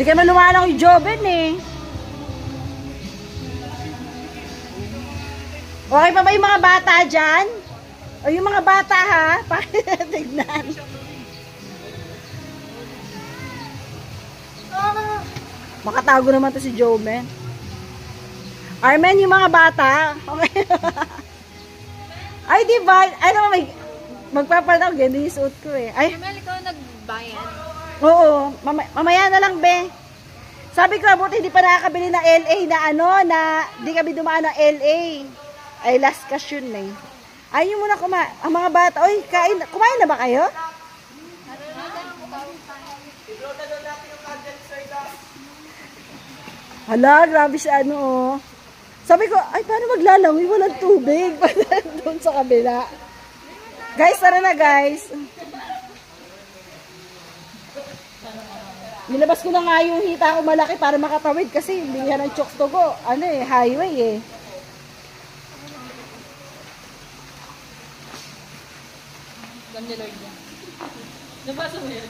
Hindi ka malumanang yung Joven eh. Okay pa ba yung mga bata dyan? O yung mga bata ha? Tignan. Makatago naman to si Joven. Armen, yung mga bata. Okay. Ay, di ba? Ay, naman, magpapalag. Ganda yung suot ko eh. Ay. Armel, ikaw nagbayad? Oo. Mamaya na lang, be. Sabi ko, buti hindi pa nakakabili na LA na ano, na di kami dumaan ng LA. Ay, last cash yun eh. Ayun muna ang mga bata. Oy, kumain na ba kayo? Hala, grabe siya ano oh. Sabi ko, ay paano maglalangoy? Walang tubig. Doon sa kabila. Guys, tara na guys. Nilabas ko na nga yung hita ko malaki para makatawid kasi hindi yan ang Choktogo. Ano eh, highway eh. Ganda Lord yan. Nabasa mo yan?